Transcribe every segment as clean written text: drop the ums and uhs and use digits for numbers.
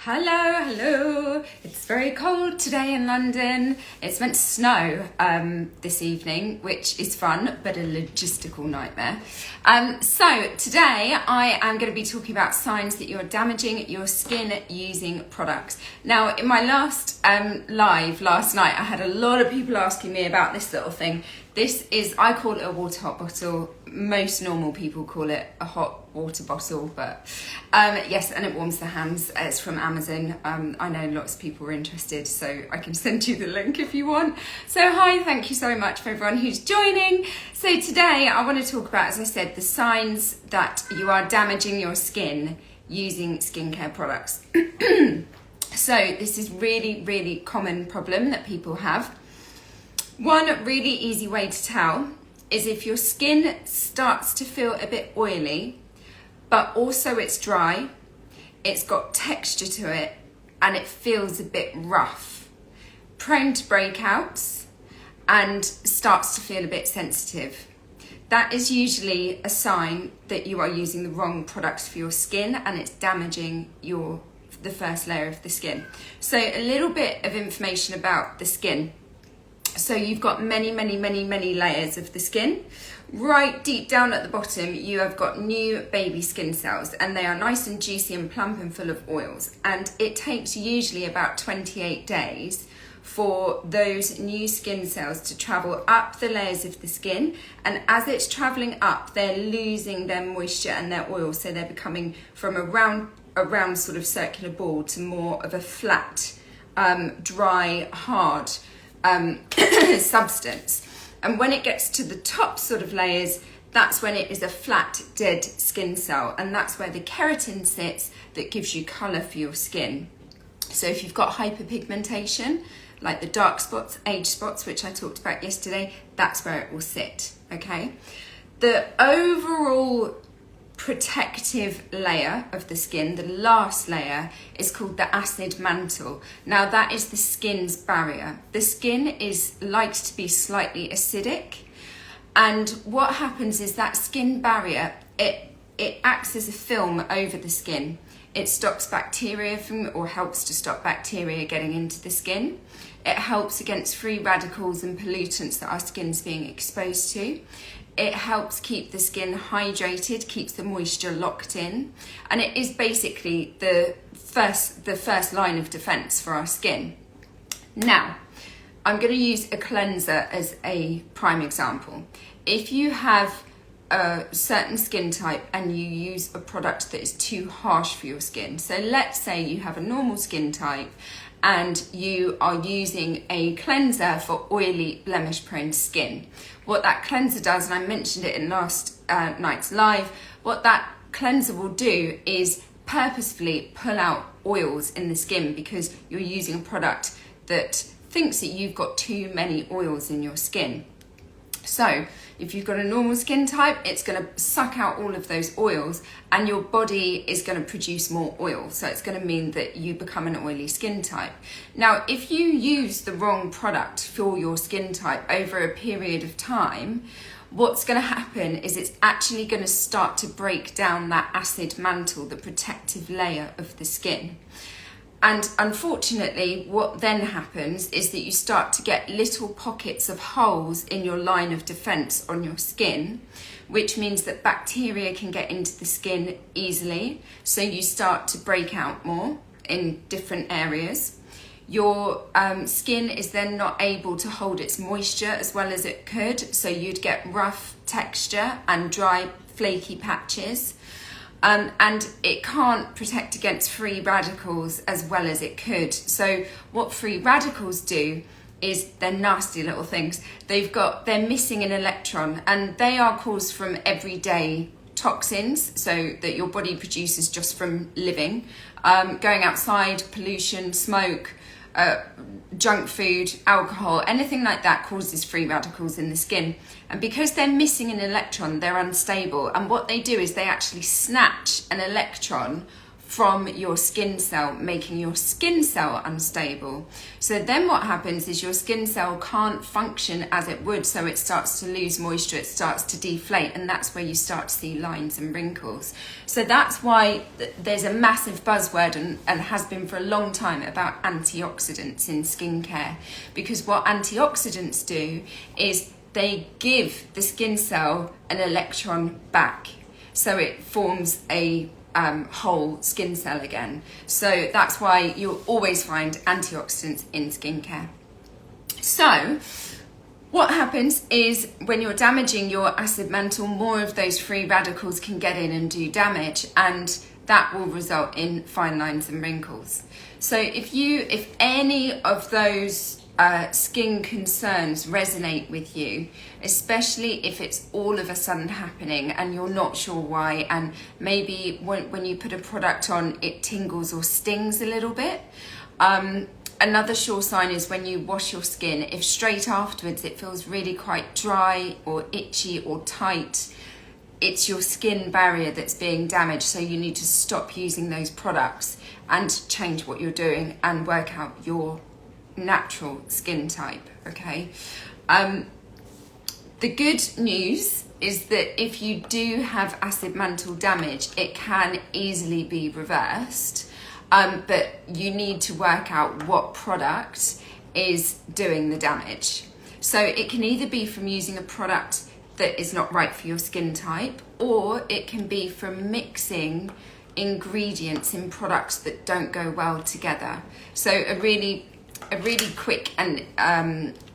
Hello. It's very cold today in London. It's meant to snow this evening, which is fun, but a logistical nightmare. So today I am going to be talking about signs that you're damaging your skin using products. Now, in my last live last night, I had a lot of people asking me about this little thing. This is, I call it a water hot bottle. Most normal people call it a hot water bottle, but yes, and it warms the hands. It's from Amazon. I know lots of people are interested, so I can send you the link if you want. So hi, thank you so much for everyone who's joining. So today I want to talk about, as I said, the signs that you are damaging your skin using skincare products. So this is really common problem that people have. One really easy way to tell is if your skin starts to feel a bit oily, but also it's dry, it's got texture to it, and it feels a bit rough, prone to breakouts, and starts to feel a bit sensitive. That is usually a sign that you are using the wrong products for your skin and it's damaging the first layer of the skin. So a little bit of information about the skin. So you've got many layers of the skin. Right deep down at the bottom, you have got new baby skin cells, and they are nice and juicy and plump and full of oils. And it takes usually about 28 days for those new skin cells to travel up the layers of the skin. And as it's traveling up, they're losing their moisture and their oil. So they're becoming from a round sort of circular ball to more of a flat, dry, hard substance. And when it gets to the top sort of layers, that's when it is a flat, dead skin cell, and that's where the keratin sits that gives you colour for your skin. So if you've got hyperpigmentation, like the dark spots, age spots, which I talked about yesterday, that's where it will sit, okay? The overall protective layer of the skin, the last layer, is called the acid mantle. Now that is the skin's barrier. The skin likes to be slightly acidic, and what happens is that skin barrier, it acts as a film over the skin. It stops bacteria helps to stop bacteria getting into the skin. It helps against free radicals and pollutants that our skin's being exposed to. It helps keep the skin hydrated, keeps the moisture locked in, and it is basically the first line of defense for our skin. Now, I'm going to use a cleanser as a prime example. If you have a certain skin type and you use a product that is too harsh for your skin, so let's say you have a normal skin type and you are using a cleanser for oily, blemish-prone skin. What that cleanser does, and I mentioned it in last night's live, what that cleanser will do is purposefully pull out oils in the skin because you're using a product that thinks that you've got too many oils in your skin. So if you've got a normal skin type, it's going to suck out all of those oils and your body is going to produce more oil. So it's going to mean that you become an oily skin type. Now, if you use the wrong product for your skin type over a period of time, what's going to happen is it's actually going to start to break down that acid mantle, the protective layer of the skin. And unfortunately, what then happens is that you start to get little pockets of holes in your line of defense on your skin, which means that bacteria can get into the skin easily. So you start to break out more in different areas. Your skin is then not able to hold its moisture as well as it could. So you'd get rough texture and dry, flaky patches. And it can't protect against free radicals as well as it could. So what free radicals do is they're nasty little things. They're missing an electron, and they are caused from everyday toxins, so that your body produces just from living, going outside, pollution, smoke, junk food, alcohol, anything like that causes free radicals in the skin. And because they're missing an electron, they're unstable. And what they do is they actually snatch an electron from your skin cell, making your skin cell unstable. So then what happens is your skin cell can't function as it would, so it starts to lose moisture, it starts to deflate, and that's where you start to see lines and wrinkles. So that's why there's a massive buzzword and has been for a long time about antioxidants in skincare, because what antioxidants do is they give the skin cell an electron back, so it forms a whole skin cell again. So that's why you'll always find antioxidants in skincare. So what happens is when you're damaging your acid mantle, more of those free radicals can get in and do damage, and that will result in fine lines and wrinkles. So if any of those skin concerns resonate with you, especially if it's all of a sudden happening and you're not sure why, and maybe when you put a product on it tingles or stings a little bit. Another sure sign is when you wash your skin, if straight afterwards it feels really quite dry or itchy or tight, it's your skin barrier that's being damaged, so you need to stop using those products and change what you're doing and work out your natural skin type, okay? The good news is that if you do have acid mantle damage, it can easily be reversed, but you need to work out what product is doing the damage. So it can either be from using a product that is not right for your skin type, or it can be from mixing ingredients in products that don't go well together. So a really quick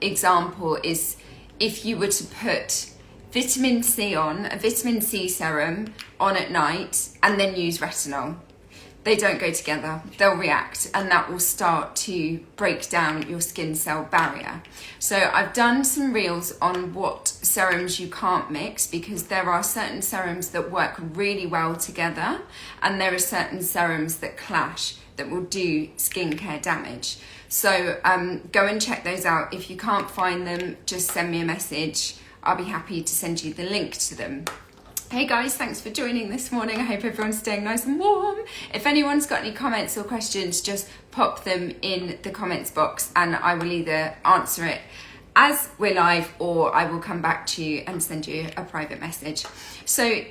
example is if you were to put vitamin C on, a vitamin C serum on at night, and then use retinol. They don't go together, they'll react, and that will start to break down your skin cell barrier. So I've done some reels on what serums you can't mix, because there are certain serums that work really well together, and there are certain serums that clash, that will do skincare damage. So go and check those out. If you can't find them, just send me a message. I'll be happy to send you the link to them. Hey guys, thanks for joining this morning. I hope everyone's staying nice and warm. If anyone's got any comments or questions, just pop them in the comments box and I will either answer it as we're live, or I will come back to you and send you a private message. So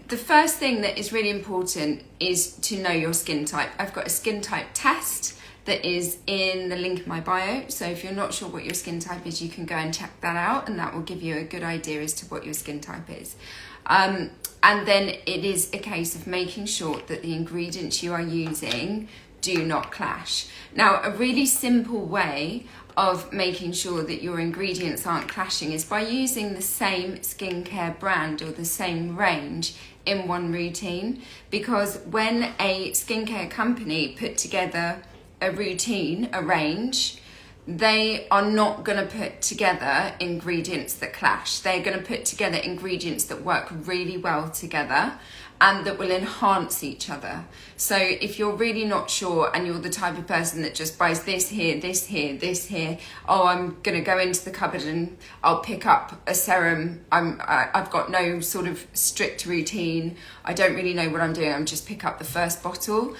the first thing that is really important is to know your skin type. I've got a skin type test that is in the link in my bio. So if you're not sure what your skin type is, you can go and check that out, and that will give you a good idea as to what your skin type is. And then it is a case of making sure that the ingredients you are using do not clash. Now, a really simple way of making sure that your ingredients aren't clashing is by using the same skincare brand or the same range in one routine, because when a skincare company put together a routine, a range, they are not going to put together ingredients that clash. They're going to put together ingredients that work really well together and that will enhance each other. So if you're really not sure and you're the type of person that just buys this here, this here, this here, oh, I'm going to go into the cupboard and I'll pick up a serum. I've got no sort of strict routine. I don't really know what I'm doing. I'm just pick up the first bottle.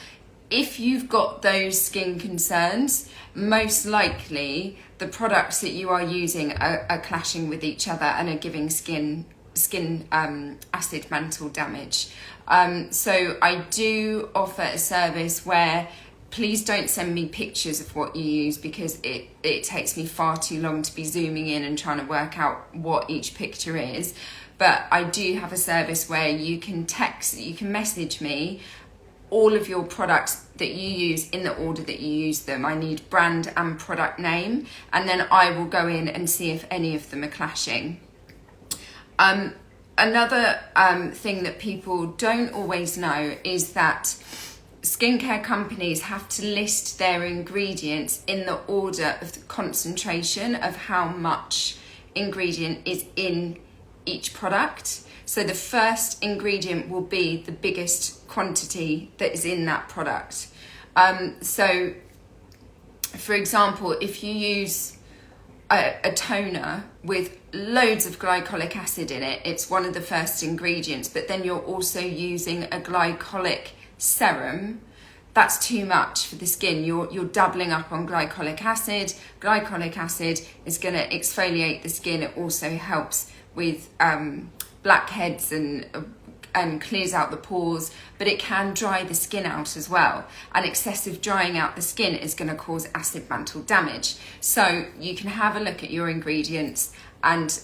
If you've got those skin concerns, most likely the products that you are using are clashing with each other and are giving skin acid mantle damage. So I do offer a service where please don't send me pictures of what you use, because it takes me far too long to be zooming in and trying to work out what each picture is. But I do have a service where you can message me all of your products that you use in the order that you use them. I need brand and product name, and then I will go in and see if any of them are clashing. Another thing that people don't always know is that skincare companies have to list their ingredients in the order of the concentration of how much ingredient is in each product. So the first ingredient will be the biggest quantity that is in that product. So for example, if you use a toner with loads of glycolic acid in it, it's one of the first ingredients, but then you're also using a glycolic serum, that's too much for the skin. You're doubling up on glycolic acid. Glycolic acid is going to exfoliate the skin. It also helps with blackheads and clears out the pores, but it can dry the skin out as well. And excessive drying out the skin is going to cause acid mantle damage. So you can have a look at your ingredients and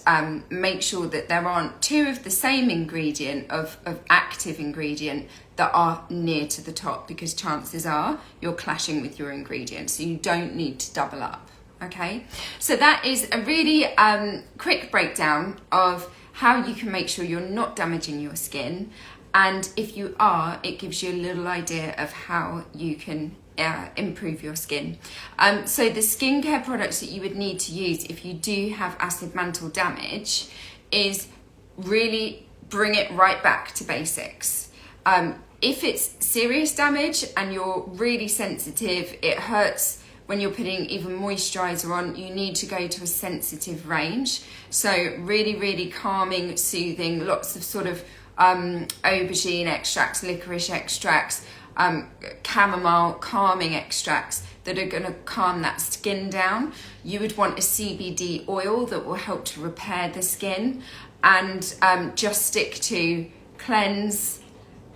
make sure that there aren't two of the same ingredient of active ingredient that are near to the top, because chances are you're clashing with your ingredients. So you don't need to double up. Okay, so that is a really quick breakdown of how you can make sure you're not damaging your skin, and if you are, it gives you a little idea of how you can improve your skin. So the skincare products that you would need to use if you do have acid mantle damage is really bring it right back to basics. If it's serious damage and you're really sensitive, it hurts when you're putting even moisturizer on, you need to go to a sensitive range. So really calming, soothing, lots of sort of aubergine extracts, licorice extracts, chamomile calming extracts that are going to calm that skin down. You would want a CBD oil that will help to repair the skin, and just stick to cleanse,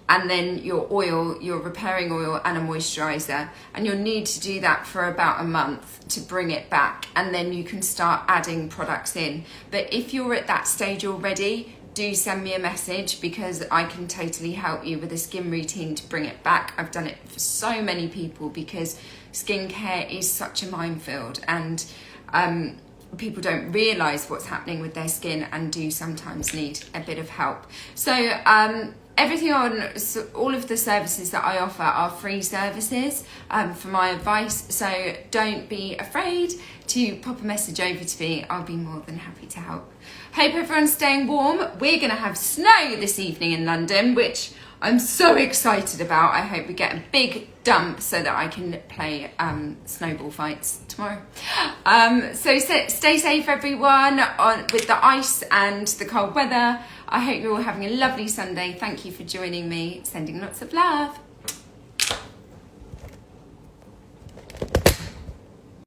and then your oil, your repairing oil, and a moisturizer. And you'll need to do that for about a month to bring it back, and then you can start adding products in. But if you're at that stage already, do send me a message, because I can totally help you with a skin routine to bring it back. I've done it for so many people, because skincare is such a minefield, and people don't realise what's happening with their skin and do sometimes need a bit of help. So everything on all of the services that I offer are free services for my advice, so don't be afraid to pop a message over to me. I'll be more than happy to help. Hope everyone's staying warm. We're going to have snow this evening in London, which I'm so excited about. I hope we get a big dump so that I can play snowball fights tomorrow. So stay safe, everyone, with the ice and the cold weather. I hope you're all having a lovely Sunday. Thank you for joining me. Sending lots of love.